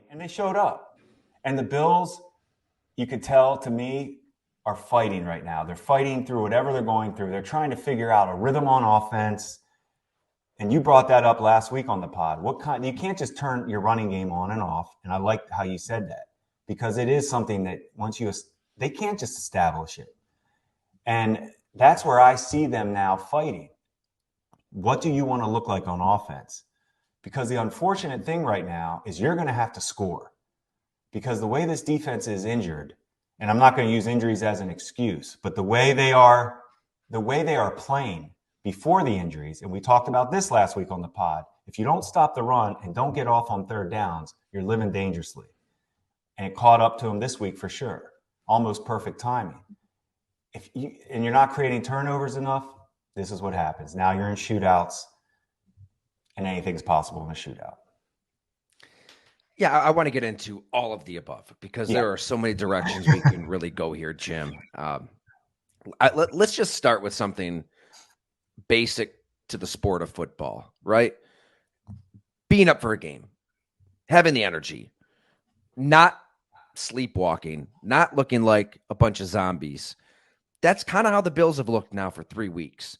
and they showed up. And the Bills, you could tell to me, are fighting right now. They're fighting through whatever they're going through. They're trying to figure out a rhythm on offense. And you brought that up last week on the pod. You can't just turn your running game on and off. And I like how you said that, because it is something that they can't just establish it. And that's where I see them now fighting. What do you want to look like on offense? Because the unfortunate thing right now is you're going to have to score, because the way this defense is injured, and I'm not going to use injuries as an excuse, but the way they are playing before the injuries, and we talked about this last week on the pod, if you don't stop the run and don't get off on third downs, you're living dangerously. And it caught up to them this week for sure. Almost perfect timing. And you're not creating turnovers enough, this is what happens. Now you're in shootouts, and anything's possible in a shootout. Yeah, I want to get into all of the above, because there are so many directions we can really go here, Jim. Let's just start with something basic to the sport of football, right? Being up for a game, having the energy, not sleepwalking, not looking like a bunch of zombies. That's kind of how the Bills have looked now for 3 weeks.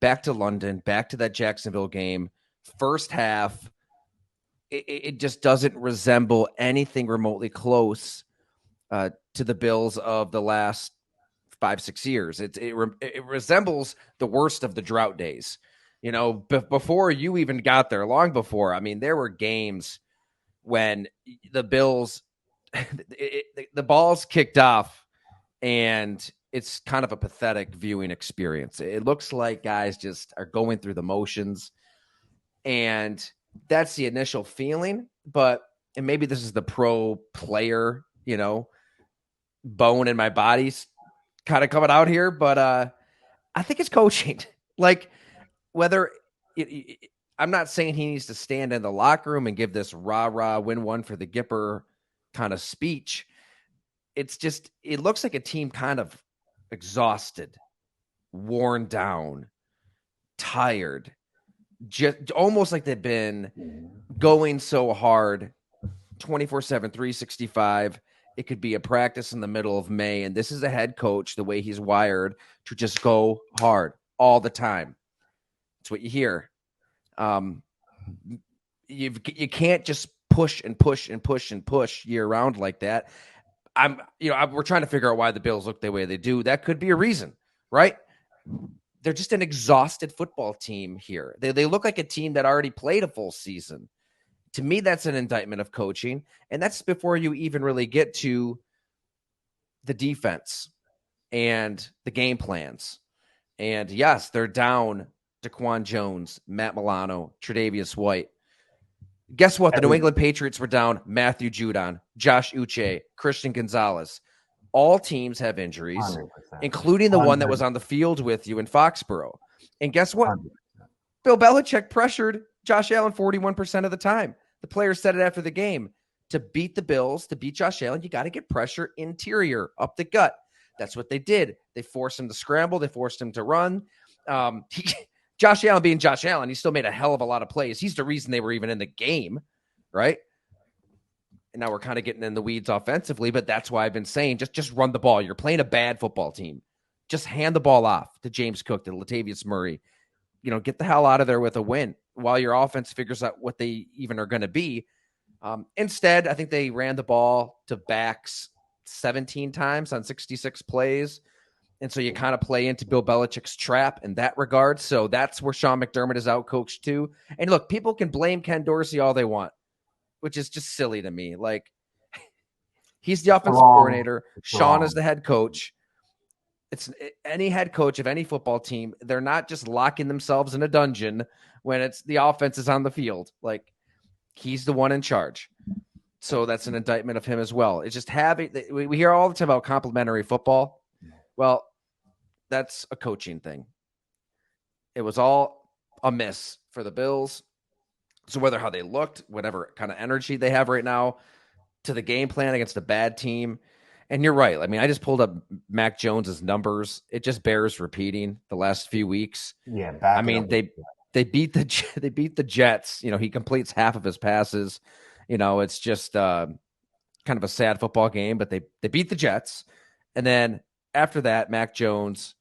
Back to London, back to that Jacksonville game. First half, it just doesn't resemble anything remotely close to the Bills of the last 5-6 years. It resembles the worst of the drought days. Before you even got there, long before, I mean, there were games when the Bills, the ball's kicked off, and it's kind of a pathetic viewing experience. It looks like guys just are going through the motions, and that's the initial feeling. And maybe this is the pro player, bone in my body's kind of coming out here, but I think it's coaching. Like, I'm not saying he needs to stand in the locker room and give this rah-rah win one for the Gipper kind of speech. It's just, it looks like a team kind of exhausted, worn down, tired, just almost like they've been going so hard 24/7, 365. It could be a practice in the middle of May, and this is a head coach, the way he's wired, to just go hard all the time. That's what you hear. You can't just push and push and push and push year round like that. We're trying to figure out why the Bills look the way they do. That could be a reason, right? They're just an exhausted football team here. They look like a team that already played a full season. To me, that's an indictment of coaching, and that's before you even really get to the defense and the game plans. And yes, they're down Daquan Jones, Matt Milano, Tre'Davious White. Guess what? The New England Patriots were down Matthew Judon, Josh Uche, Christian Gonzalez. All teams have injuries, 100%. Including the 100%. One that was on the field with you in Foxborough. And guess what? 100%. Bill Belichick pressured Josh Allen 41% of the time. The players said it after the game. To beat the Bills, to beat Josh Allen, you got to get pressure interior, up the gut. That's what they did. They forced him to scramble. They forced him to run. Josh Allen being Josh Allen, he still made a hell of a lot of plays. He's the reason they were even in the game, right? And now we're kind of getting in the weeds offensively, but that's why I've been saying just run the ball. You're playing a bad football team. Just hand the ball off to James Cook, to Latavius Murray. Get the hell out of there with a win while your offense figures out what they even are going to be. Instead, I think they ran the ball to backs 17 times on 66 plays. And so you kind of play into Bill Belichick's trap in that regard. So that's where Sean McDermott is outcoached too. And look, people can blame Ken Dorsey all they want, which is just silly to me. Like, he's the offensive coordinator. Sean is the head coach. It's any head coach of any football team. They're not just locking themselves in a dungeon when it's the offense is on the field. Like, he's the one in charge. So that's an indictment of him as well. It's just we hear all the time about complimentary football. Well, that's a coaching thing. It was all a miss for the Bills. So whether how they looked, whatever kind of energy they have right now, to the game plan against a bad team. And you're right. I mean, I just pulled up Mac Jones's numbers. It just bears repeating the last few weeks. Yeah. They beat the Jets. He completes half of his passes. It's just kind of a sad football game, but they beat the Jets. And then after that, Mac Jones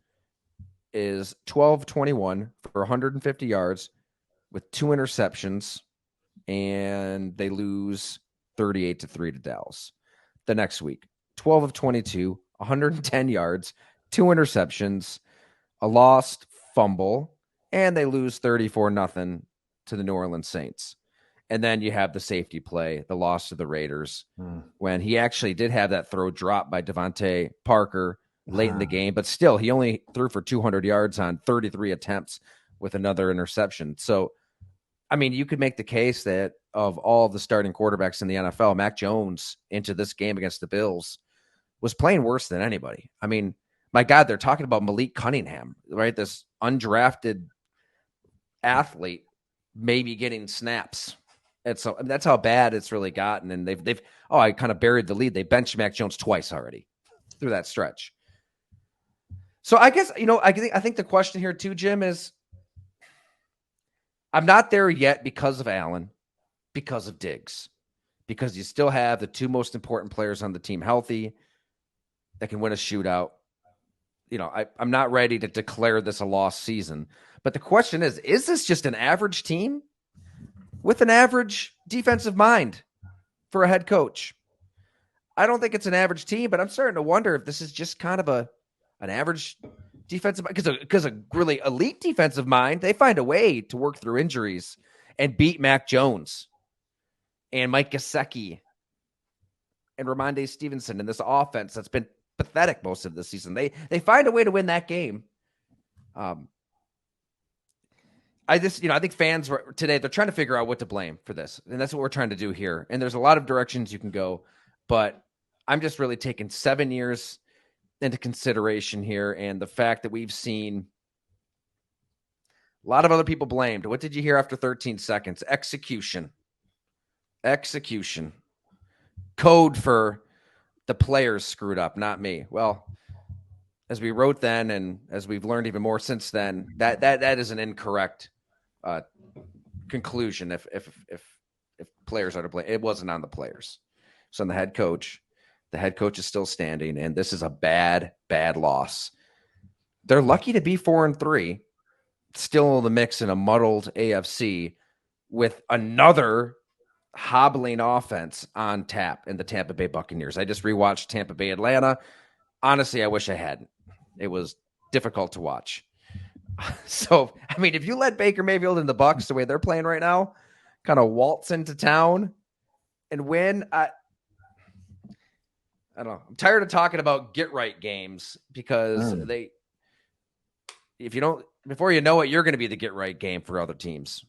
is 12-21 for 150 yards with 2 interceptions, and they lose 38-3 to Dallas. The next week, 12 of 22, 110 yards, 2 interceptions, a lost fumble, and they lose 34-0 to the New Orleans Saints. And then you have the safety play, the loss to the Raiders, when he actually did have that throw dropped by Devontae Parker late in the game, but still he only threw for 200 yards on 33 attempts with another interception. So, I mean, you could make the case that of all the starting quarterbacks in the NFL, Mac Jones into this game against the Bills was playing worse than anybody. I mean, my God, they're talking about Malik Cunningham, right? This undrafted athlete maybe getting snaps. And so that's how bad it's really gotten. And I kind of buried the lead. They benched Mac Jones twice already through that stretch. So I guess, I think the question here too, Jim, is I'm not there yet because of Allen, because of Diggs, because you still have the 2 most important players on the team healthy that can win a shootout. I'm not ready to declare this a lost season. But the question is this just an average team with an average defensive mind for a head coach? I don't think it's an average team, but I'm starting to wonder if this is just kind of an average defensive mind. Because a really elite defensive mind, they find a way to work through injuries and beat Mac Jones and Mike Gesicki and Ramondre Stevenson in this offense that's been pathetic most of the season. They find a way to win that game. I think fans today, they're trying to figure out what to blame for this. And that's what we're trying to do here. And there's a lot of directions you can go, but I'm just really taking 7 years into consideration here. And the fact that we've seen a lot of other people blamed. What did you hear after 13 seconds? Execution. Code for the players screwed up, not me. Well, as we wrote then, and as we've learned even more since then, that is an incorrect conclusion. If players are to blame, it wasn't on the players. It's on the head coach. The head coach is still standing, and this is a bad loss. They're lucky to be 4-3, still in the mix in a muddled AFC with another hobbling offense on tap in the Tampa Bay Buccaneers. I just rewatched Tampa Bay Atlanta. Honestly, I wish I hadn't. It was difficult to watch. So, I mean, if you let Baker Mayfield and the Bucs the way they're playing right now, kind of waltz into town and win, I don't know. I'm tired of talking about get right games because before you know it, you're going to be the get right game for other teams.